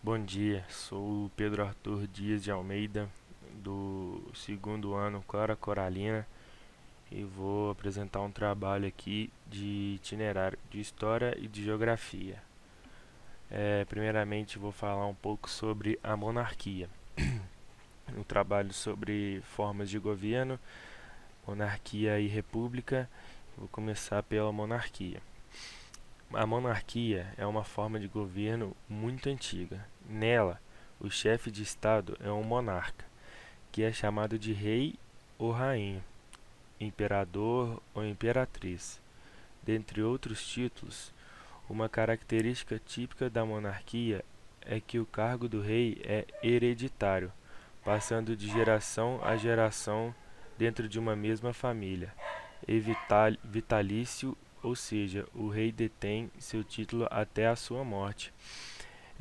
Bom dia, sou o Pedro Arthur Dias de Almeida, do segundo ano Clara Coralina, e vou apresentar um trabalho aqui de itinerário de História e de Geografia. Primeiramente, vou falar um pouco sobre a monarquia. Um trabalho sobre formas de governo, monarquia e república. Vou começar pela monarquia. A monarquia é uma forma de governo muito antiga. Nela, o chefe de Estado é um monarca, que é chamado de rei ou rainha, imperador ou imperatriz. Dentre outros títulos, uma característica típica da monarquia é que o cargo do rei é hereditário, passando de geração a geração dentro de uma mesma família, e vitalício, ou seja, o rei detém seu título até a sua morte.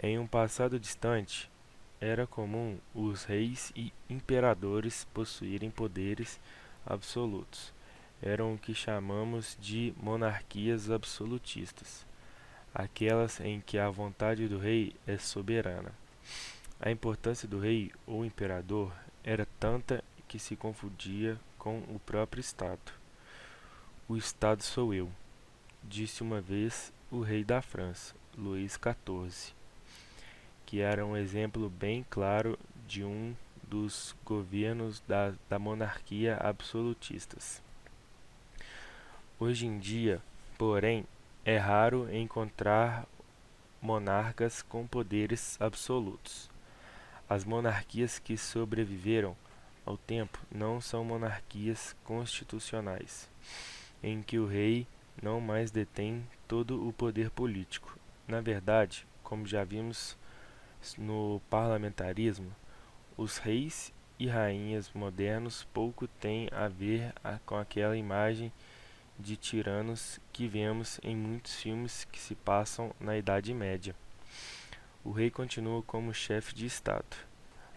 Em um passado distante, era comum os reis e imperadores possuírem poderes absolutos. Eram o que chamamos de monarquias absolutistas, aquelas em que a vontade do rei é soberana. A importância do rei ou imperador era tanta que se confundia com o próprio Estado. O Estado sou eu, disse uma vez o rei da França, Luís XIV, que era um exemplo bem claro de um dos governos da monarquia absolutistas. Hoje em dia, porém, é raro encontrar monarcas com poderes absolutos. As monarquias que sobreviveram ao tempo não são monarquias constitucionais, em que o rei não mais detém todo o poder político. Na verdade, como já vimos no parlamentarismo, os reis e rainhas modernos pouco têm a ver com aquela imagem de tiranos que vemos em muitos filmes que se passam na Idade Média. O rei continua como chefe de Estado,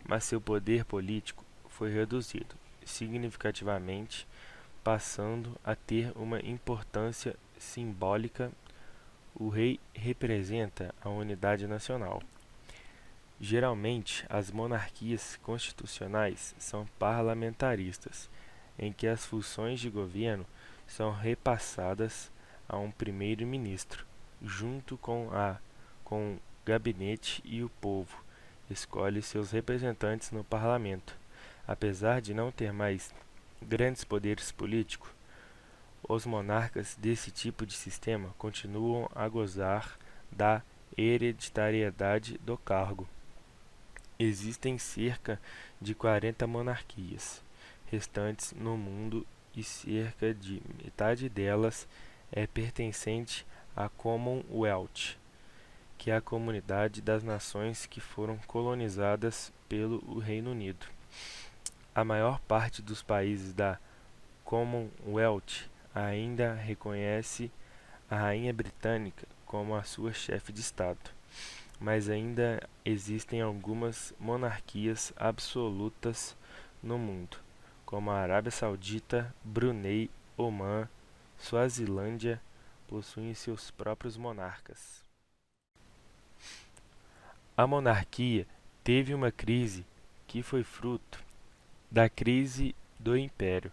mas seu poder político foi reduzido significativamente, passando a ter uma importância simbólica. O rei representa a unidade nacional. Geralmente, as monarquias constitucionais são parlamentaristas, em que as funções de governo são repassadas a um primeiro-ministro, junto com o gabinete, e o povo escolhe seus representantes no parlamento. Apesar de não ter mais grandes poderes políticos, os monarcas desse tipo de sistema continuam a gozar da hereditariedade do cargo. Existem cerca de 40 monarquias restantes no mundo, e cerca de metade delas é pertencente à Commonwealth, que é a comunidade das nações que foram colonizadas pelo Reino Unido. A maior parte dos países da Commonwealth ainda reconhece a Rainha Britânica como a sua chefe de Estado, mas ainda existem algumas monarquias absolutas no mundo, como a Arábia Saudita, Brunei, Omã, Suazilândia, possuem seus próprios monarcas. A monarquia teve uma crise que foi fruto da crise do império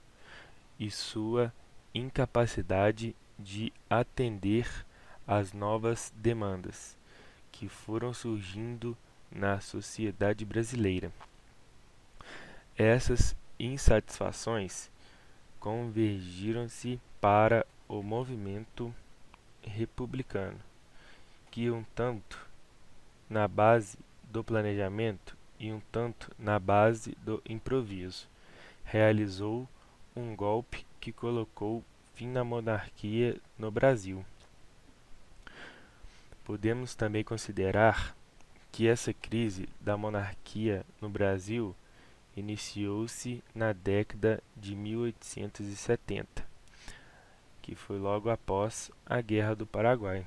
e sua incapacidade de atender às novas demandas que foram surgindo na sociedade brasileira. Essas insatisfações convergiram-se para o movimento republicano, que um tanto na base do planejamento e um tanto na base do improviso, realizou um golpe que colocou fim na monarquia no Brasil. Podemos também considerar que essa crise da monarquia no Brasil iniciou-se na década de 1870, que foi logo após a Guerra do Paraguai.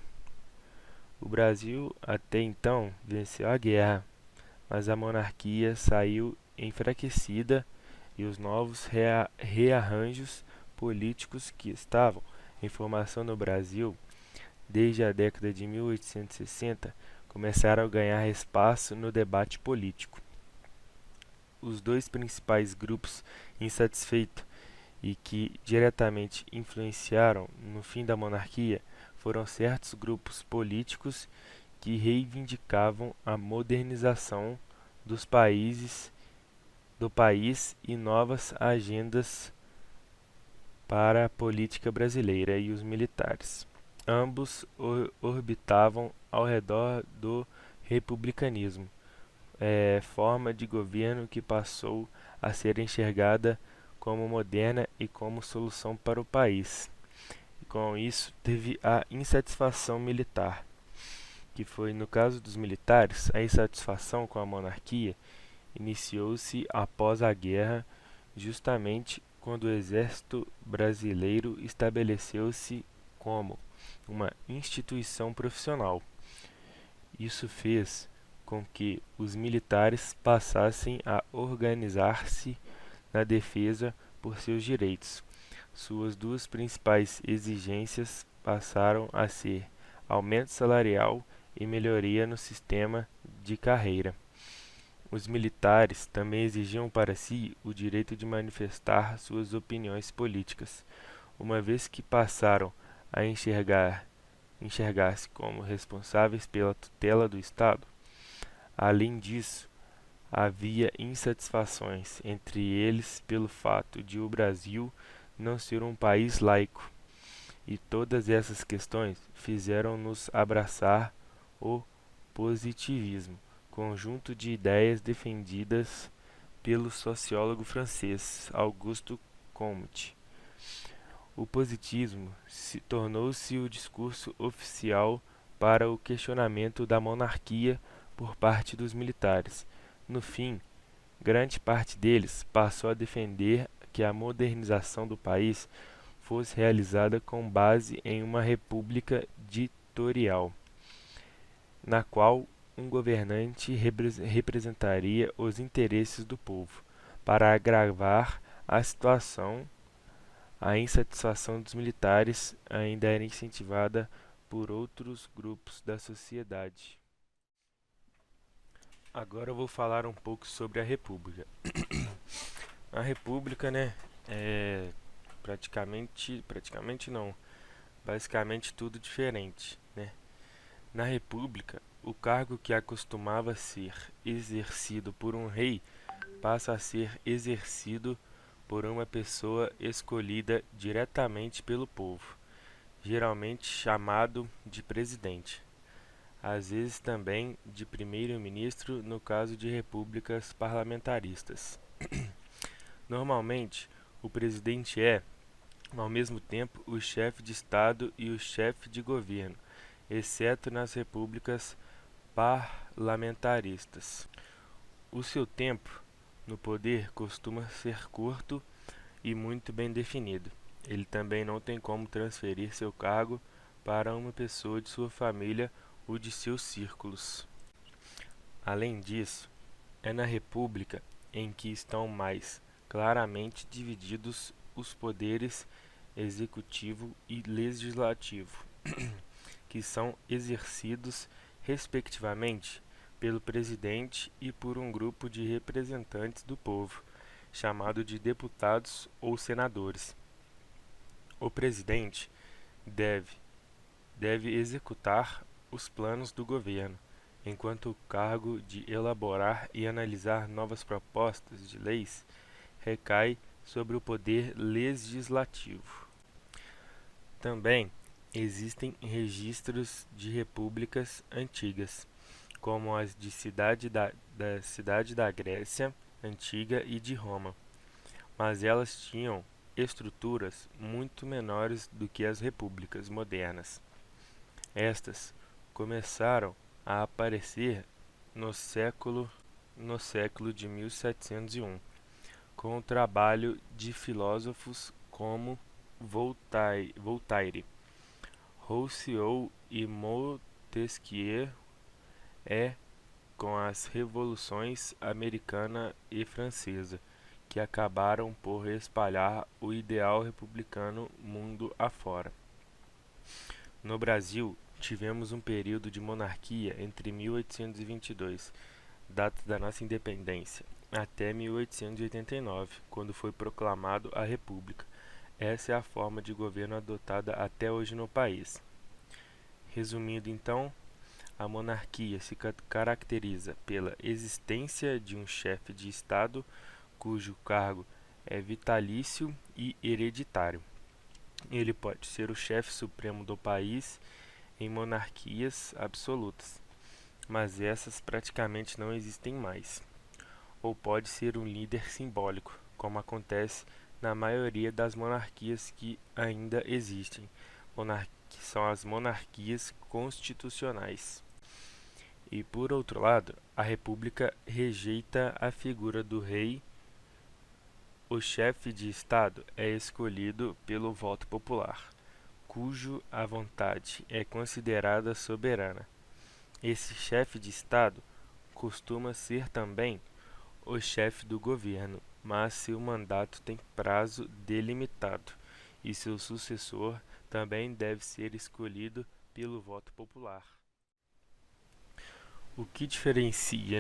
O Brasil até então venceu a guerra, mas a monarquia saiu enfraquecida e os novos rearranjos políticos que estavam em formação no Brasil desde a década de 1860 começaram a ganhar espaço no debate político. Os dois principais grupos insatisfeitos e que diretamente influenciaram no fim da monarquia foram certos grupos políticos que reivindicavam a modernização do país e novas agendas para a política brasileira e os militares. Ambos orbitavam ao redor do republicanismo, forma de governo que passou a ser enxergada como moderna e como solução para o país. E com isso, teve a insatisfação militar, que foi, no caso dos militares, a insatisfação com a monarquia iniciou-se após a guerra, justamente quando o exército brasileiro estabeleceu-se como uma instituição profissional. Isso fez com que os militares passassem a organizar-se na defesa por seus direitos. Suas duas principais exigências passaram a ser aumento salarial e melhoria no sistema de carreira. Os militares também exigiam para si o direito de manifestar suas opiniões políticas, uma vez que passaram a enxergar-se como responsáveis pela tutela do Estado. Além disso, havia insatisfações entre eles pelo fato de o Brasil não ser um país laico, e todas essas questões fizeram-nos abraçar o positivismo, conjunto de ideias defendidas pelo sociólogo francês Comte. O positivismo tornou-se o discurso oficial para o questionamento da monarquia por parte dos militares. No fim, grande parte deles passou a defender que a modernização do país fosse realizada com base em uma república ditatorial, na qual um governante representaria os interesses do povo. Para agravar a situação, a insatisfação dos militares ainda era incentivada por outros grupos da sociedade. Agora eu vou falar um pouco sobre a República. A República, né, é praticamente não, basicamente tudo diferente, né? Na República, o cargo que acostumava ser exercido por um rei passa a ser exercido por uma pessoa escolhida diretamente pelo povo, geralmente chamado de presidente, às vezes também de primeiro-ministro no caso de repúblicas parlamentaristas. Normalmente, o presidente é, ao mesmo tempo, o chefe de Estado e o chefe de governo, exceto nas repúblicas parlamentaristas. O seu tempo no poder costuma ser curto e muito bem definido. Ele também não tem como transferir seu cargo para uma pessoa de sua família ou de seus círculos. Além disso, é na República em que estão mais claramente divididos os poderes executivo e legislativo, que são exercidos, respectivamente, pelo presidente e por um grupo de representantes do povo, chamado de deputados ou senadores. O presidente deve, deve executar os planos do governo, enquanto o cargo de elaborar e analisar novas propostas de leis recai sobre o poder legislativo. Também existem registros de repúblicas antigas, como as de cidade da Grécia Antiga e de Roma, mas elas tinham estruturas muito menores do que as repúblicas modernas. Estas começaram a aparecer no século de 1701, com o trabalho de filósofos como Voltaire, Rousseau e Montesquieu, com as revoluções americana e francesa, que acabaram por espalhar o ideal republicano mundo afora. No Brasil, tivemos um período de monarquia entre 1822, data da nossa independência, até 1889, quando foi proclamado a República. Essa é a forma de governo adotada até hoje no país. Resumindo então, a monarquia se caracteriza pela existência de um chefe de Estado cujo cargo é vitalício e hereditário. Ele pode ser o chefe supremo do país em monarquias absolutas, mas essas praticamente não existem mais. Ou pode ser um líder simbólico, como acontece na maioria das monarquias que ainda existem, que são as monarquias constitucionais. E, por outro lado, a República rejeita a figura do rei. O chefe de Estado é escolhido pelo voto popular, cujo a vontade é considerada soberana. Esse chefe de Estado costuma ser também o chefe do governo, mas seu mandato tem prazo delimitado e seu sucessor também deve ser escolhido pelo voto popular. O que diferencia,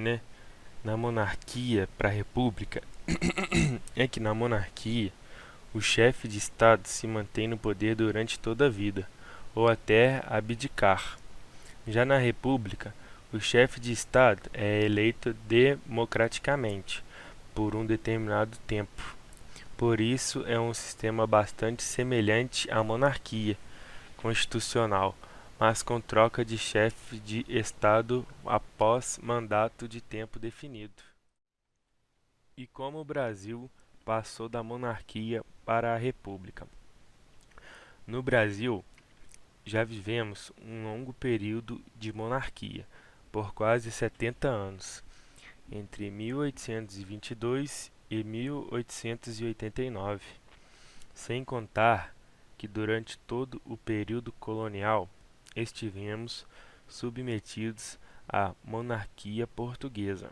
na monarquia para a república é que na monarquia o chefe de Estado se mantém no poder durante toda a vida, ou até abdicar. Já na república, o chefe de Estado é eleito democraticamente por um determinado tempo. Por isso, é um sistema bastante semelhante à monarquia constitucional, mas com troca de chefe de Estado após mandato de tempo definido. E como o Brasil passou da monarquia para a república? No Brasil, já vivemos um longo período de monarquia, por quase 70 anos, entre 1822 e 1889, sem contar que durante todo o período colonial estivemos submetidos à monarquia portuguesa.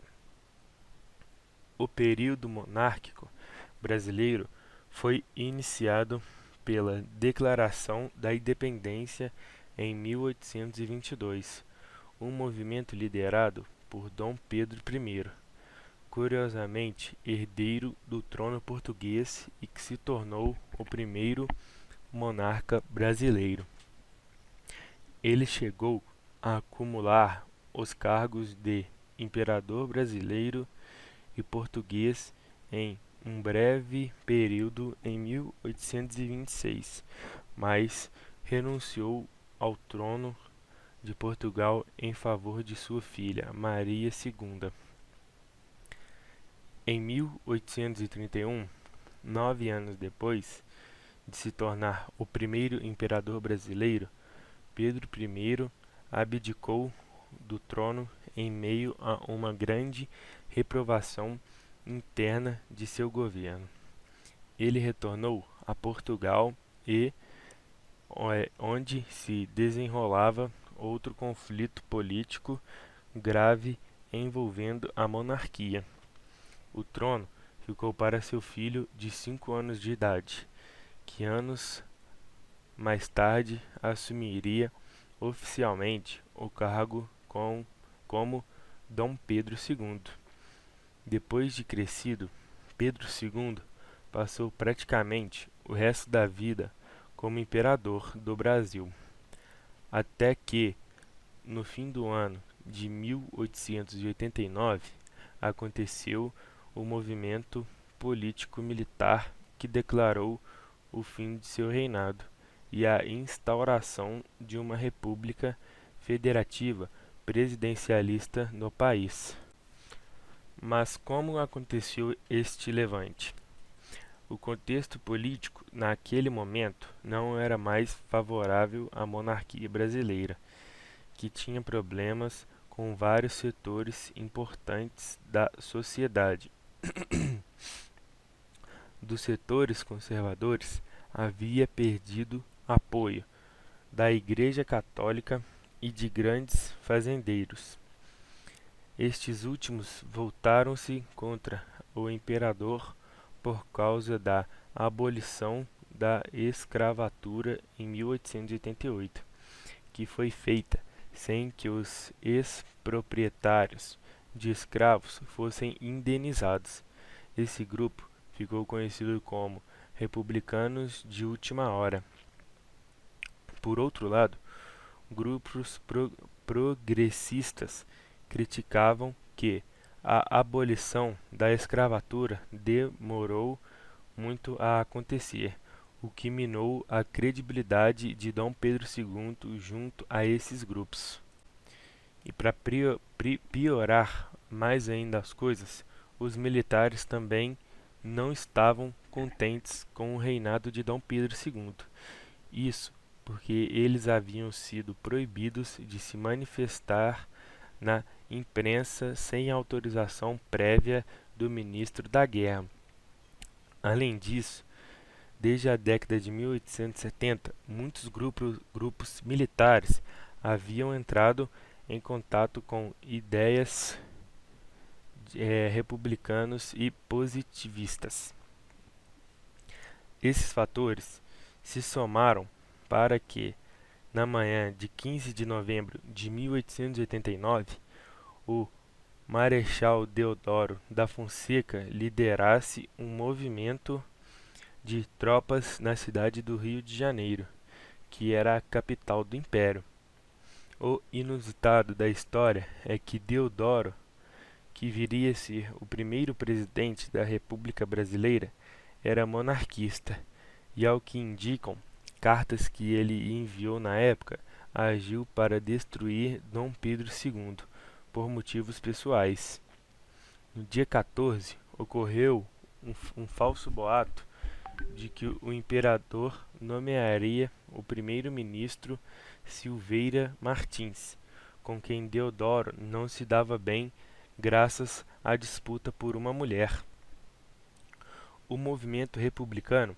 O período monárquico brasileiro foi iniciado pela Declaração da Independência em 1822, um movimento liderado por Dom Pedro I, curiosamente herdeiro do trono português e que se tornou o primeiro monarca brasileiro. Ele chegou a acumular os cargos de imperador brasileiro e português em um breve período em 1826, mas renunciou ao trono de Portugal em favor de sua filha, Maria II. Em 1831, 9 anos depois de se tornar o primeiro imperador brasileiro, Pedro I abdicou do trono em meio a uma grande reprovação interna de seu governo. Ele retornou a Portugal onde se desenrolava outro conflito político grave envolvendo a monarquia. O trono ficou para seu filho de 5 anos de idade, que anos mais tarde assumiria oficialmente o cargo como Dom Pedro II. Depois de crescido, Pedro II passou praticamente o resto da vida como imperador do Brasil, até que, no fim do ano de 1889, aconteceu o movimento político-militar que declarou o fim de seu reinado e a instauração de uma república federativa presidencialista no país. Mas como aconteceu este levante? O contexto político naquele momento não era mais favorável à monarquia brasileira, que tinha problemas com vários setores importantes da sociedade. Dos setores conservadores havia perdido apoio da Igreja Católica e de grandes fazendeiros. Estes últimos voltaram-se contra o imperador por causa da abolição da escravatura em 1888, que foi feita sem que os ex-proprietários de escravos fossem indenizados. Esse grupo ficou conhecido como republicanos de última hora. Por outro lado, grupos progressistas criticavam que a abolição da escravatura demorou muito a acontecer, o que minou a credibilidade de Dom Pedro II junto a esses grupos. E para piorar mais ainda as coisas, os militares também não estavam contentes com o reinado de Dom Pedro II. Isso porque eles haviam sido proibidos de se manifestar na imprensa sem autorização prévia do ministro da Guerra. Além disso, desde a década de 1870, muitos grupos militares haviam entrado em contato com ideias republicanos e positivistas. Esses fatores se somaram para que, na manhã de 15 de novembro de 1889, o Marechal Deodoro da Fonseca liderasse um movimento de tropas na cidade do Rio de Janeiro, que era a capital do Império. O inusitado da história é que Deodoro, que viria a ser o primeiro presidente da República Brasileira, era monarquista, e ao que indicam cartas que ele enviou na época, agiu para destruir Dom Pedro II, por motivos pessoais. No dia 14, ocorreu um falso boato de que o imperador nomearia o primeiro-ministro Silveira Martins, com quem Deodoro não se dava bem graças à disputa por uma mulher. O movimento republicano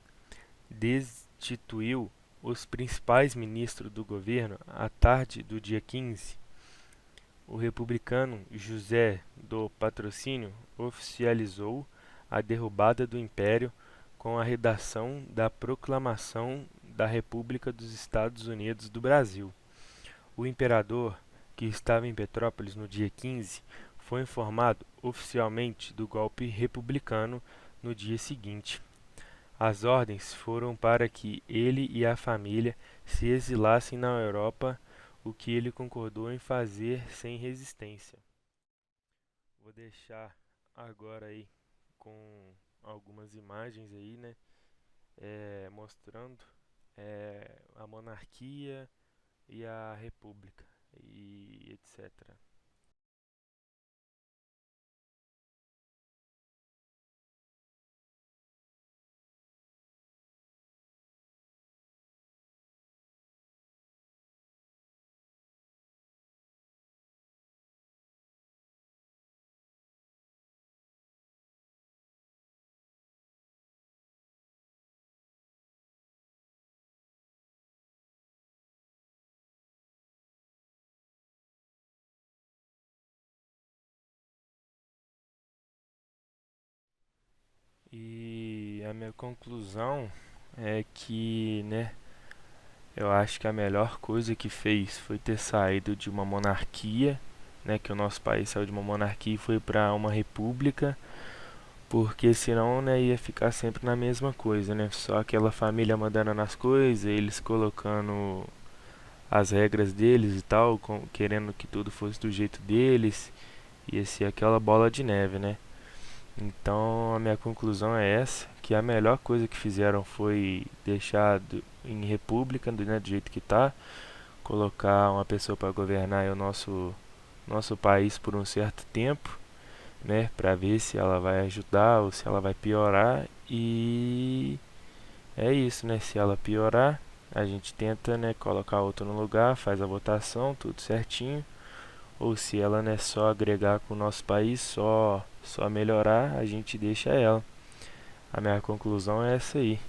destituiu os principais ministros do governo à tarde do dia 15. O republicano José do Patrocínio oficializou a derrubada do Império com a redação da Proclamação da República dos Estados Unidos do Brasil. O imperador, que estava em Petrópolis no dia 15, foi informado oficialmente do golpe republicano no dia seguinte. As ordens foram para que ele e a família se exilassem na Europa, o que ele concordou em fazer sem resistência. Vou deixar agora aí com algumas imagens aí, né, mostrando a monarquia e a república e etc. E a minha conclusão é que, né, eu acho que a melhor coisa que fez foi ter saído de uma monarquia, né, que o nosso país saiu de uma monarquia e foi para uma república, porque senão, né, ia ficar sempre na mesma coisa, né, só aquela família mandando nas coisas, eles colocando as regras deles e tal, querendo que tudo fosse do jeito deles, ia ser aquela bola de neve, né. Então a minha conclusão é essa, que a melhor coisa que fizeram foi deixar em república, né, do jeito que tá, colocar uma pessoa para governar aí o nosso país por um certo tempo, né, para ver se ela vai ajudar ou se ela vai piorar, e é isso, né, se ela piorar, a gente tenta, né, colocar outro no lugar, faz a votação, tudo certinho, ou se ela, né, só agregar com o nosso país, só melhorar, a gente deixa ela. A minha conclusão é essa aí.